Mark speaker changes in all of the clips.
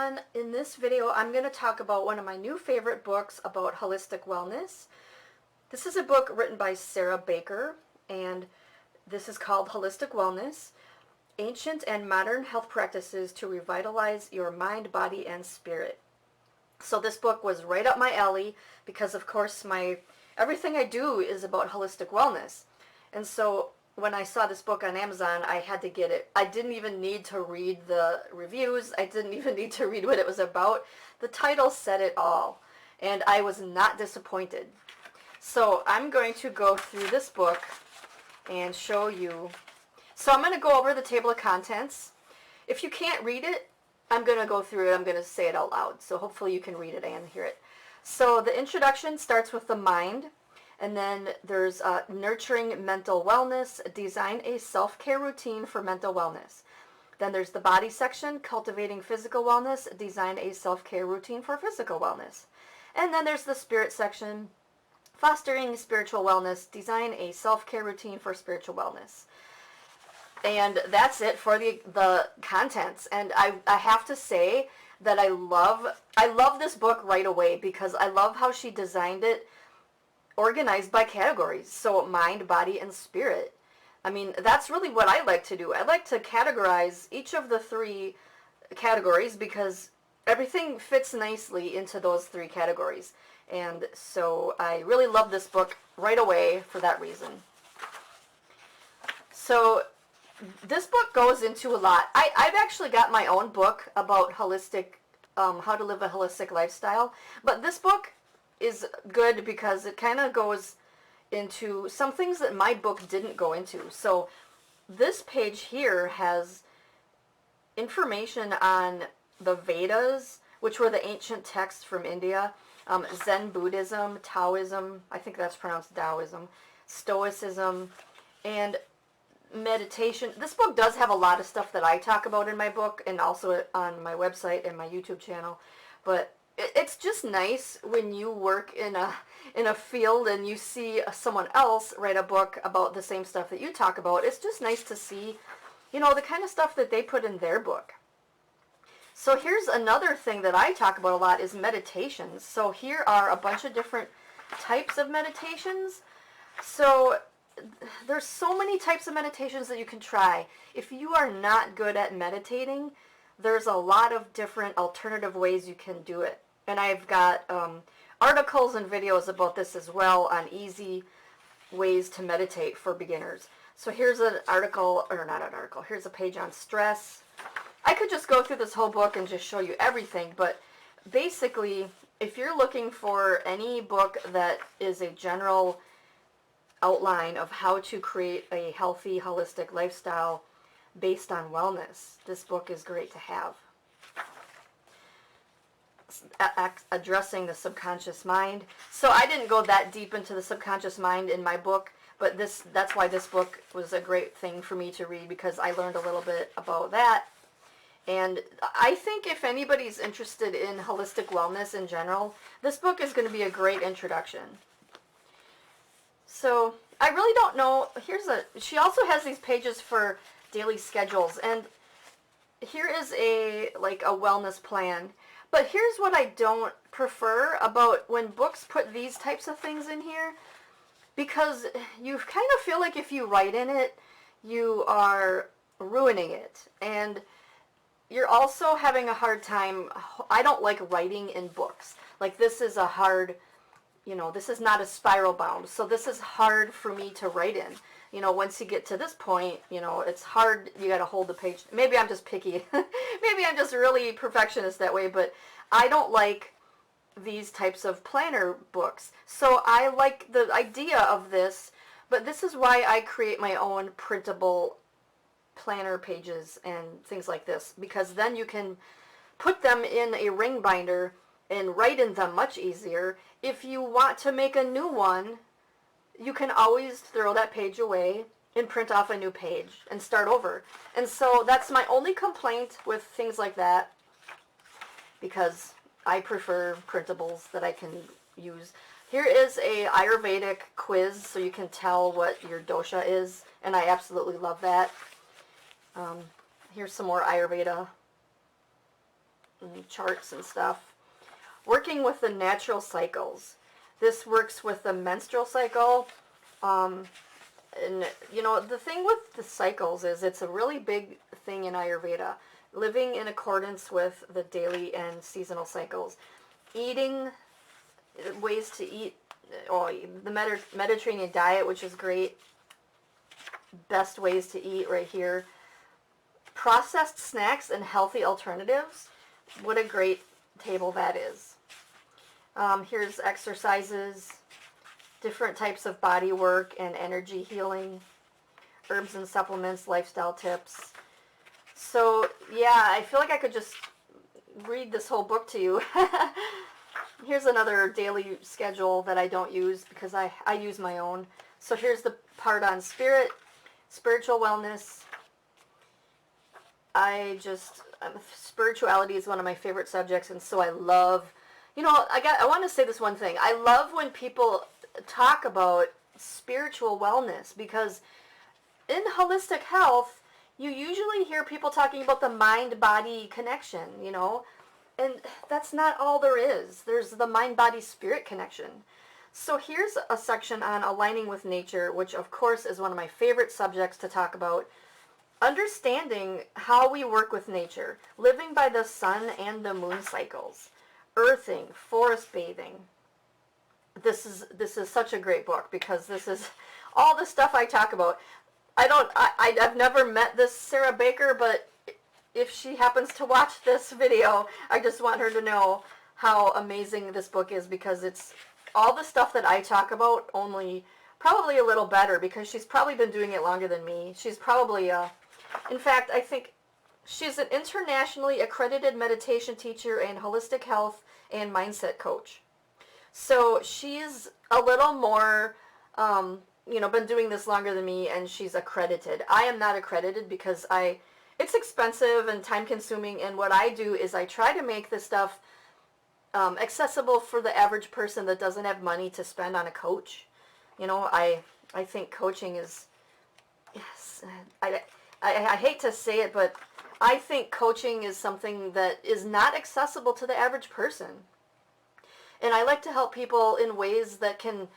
Speaker 1: everyone. In this video I'm going to talk about one of my new favorite books about holistic wellness. This is a book written by Sarah Baker, and this is called Holistic Wellness: Ancient and Modern Health Practices to Revitalize Your Mind, Body, and Spirit. So this book was right up my alley because of course everything I do is about holistic wellness. And so when I saw this book on Amazon, I had to get it. I didn't even need to read the reviews. I didn't even need to read what it was about. The title said it all, and I was not disappointed. So I'm going to go through this book and show you. So I'm going to go over the table of contents. If you can't read it, I'm going to go through it. I'm going to say it out loud, so hopefully you can read it and hear it. So the introduction starts with the mind. And then there's nurturing mental wellness, design a self-care routine for mental wellness. Then there's the body section, cultivating physical wellness, design a self-care routine for physical wellness. And then there's the spirit section, fostering spiritual wellness, design a self-care routine for spiritual wellness. And that's it for the contents. And I have to say that I love this book right away because I love how she designed it, organized by categories. So mind, body, and spirit. I mean, that's really what I like to do. I like to categorize each of the three categories because everything fits nicely into those three categories. And so I really love this book right away for that reason. So this book goes into a lot. I've actually got my own book about holistic, how to live a holistic lifestyle. But this book is good because it kind of goes into some things that my book didn't go into. So this page here has information on the Vedas, which were the ancient texts from India, Zen Buddhism, Taoism, I think that's pronounced Taoism, Stoicism, and meditation. This book does have a lot of stuff that I talk about in my book and also on my website and my YouTube channel, but it's just nice when you work in a field and you see someone else write a book about the same stuff that you talk about. It's just nice to see, the kind of stuff that they put in their book. So here's another thing that I talk about a lot is meditations. So here are a bunch of different types of meditations. So there's so many types of meditations that you can try. If you are not good at meditating, there's a lot of different alternative ways you can do it. And I've got articles and videos about this as well on easy ways to meditate for beginners. So here's an article, or not an article, here's a page on stress. I could just go through this whole book and just show you everything, but basically, if you're looking for any book that is a general outline of how to create a healthy, holistic lifestyle based on wellness, this book is great to have. Addressing the subconscious mind. So I didn't go that deep into the subconscious mind in my book, but that's why this book was a great thing for me to read, because I learned a little bit about that. And I think if anybody's interested in holistic wellness in general, this book is going to be a great introduction. So I really don't know. She also has these pages for daily schedules, and here is a wellness plan. But here's what I don't prefer about when books put these types of things in here, because you kind of feel like if you write in it, you are ruining it. And you're also having a hard time. I don't like writing in books. Like this is a hard, this is not a spiral bound. So this is hard for me to write in. Once you get to this point, it's hard. You got to hold the page. Maybe I'm just picky. Maybe I'm just really perfectionist that way, but I don't like these types of planner books. So I like the idea of this, but this is why I create my own printable planner pages and things like this, because then you can put them in a ring binder and write in them much easier. If you want to make a new one, you can always throw that page away and print off a new page and start over. And so that's my only complaint with things like that, because I prefer printables that I can use. Here is a Ayurvedic quiz so you can tell what your dosha is, and I absolutely love that. Here's some more Ayurveda and charts and stuff. Working with the natural cycles. This works with the menstrual cycle. And, you know, the thing with the cycles is it's a really big thing in Ayurveda. Living in accordance with the daily and seasonal cycles. Eating, ways to eat, the Mediterranean diet, which is great. Best ways to eat right here. Processed snacks and healthy alternatives. What a great table that is. Here's exercises, different types of body work and energy healing, herbs and supplements, lifestyle tips. So yeah, I feel like I could just read this whole book to you. Here's another daily schedule that I don't use because I use my own. So here's the part on spiritual wellness. Spirituality is one of my favorite subjects, and so I love, you know, I want to say this one thing. I love when people talk about spiritual wellness, because in holistic health, you usually hear people talking about the mind-body connection, you know, and that's not all there is. There's the mind-body-spirit connection. So here's a section on aligning with nature, which of course is one of my favorite subjects to talk about. Understanding how we work with nature, living by the sun and the moon cycles, earthing, forest bathing. This is such a great book because this is all the stuff I talk about. I've never met this Sarah Baker, but if she happens to watch this video, I just want her to know how amazing this book is, because it's all the stuff that I talk about, only probably a little better, because she's probably been doing it longer than me. She's probably in fact, I think she's an internationally accredited meditation teacher and holistic health and mindset coach. So she's a little more, you know, been doing this longer than me, and she's accredited. I am not accredited because it's expensive and time consuming, and what I do is I try to make this stuff accessible for the average person that doesn't have money to spend on a coach. You know, I think coaching is, yes, I hate to say it, but I think coaching is something that is not accessible to the average person. And I like to help people in ways that can,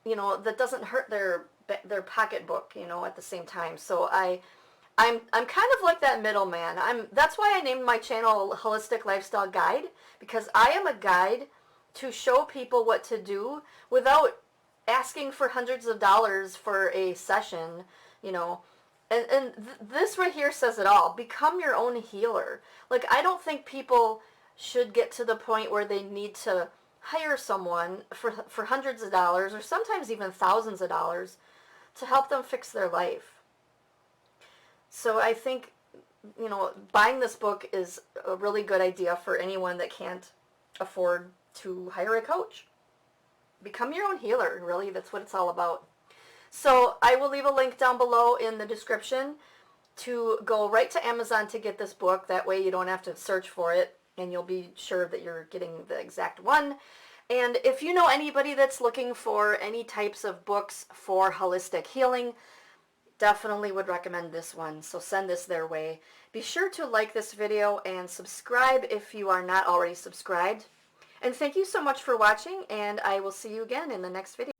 Speaker 1: you know, that doesn't hurt their pocketbook, you know, at the same time. So I'm kind of like that middleman. That's why I named my channel Holistic Lifestyle Guide, because I am a guide to show people what to do without asking for hundreds of dollars for a session, you know. And this right here says it all. Become your own healer. Like, I don't think people should get to the point where they need to hire someone for hundreds of dollars, or sometimes even thousands of dollars, to help them fix their life. So I think, you know, buying this book is a really good idea for anyone that can't afford to hire a coach. Become your own healer, really. That's what it's all about. So I will leave a link down below in the description to go right to Amazon to get this book. That way you don't have to search for it, and you'll be sure that you're getting the exact one. And if you know anybody that's looking for any types of books for holistic healing, definitely would recommend this one. So send this their way. Be sure to like this video and subscribe if you are not already subscribed. And thank you so much for watching, and I will see you again in the next video.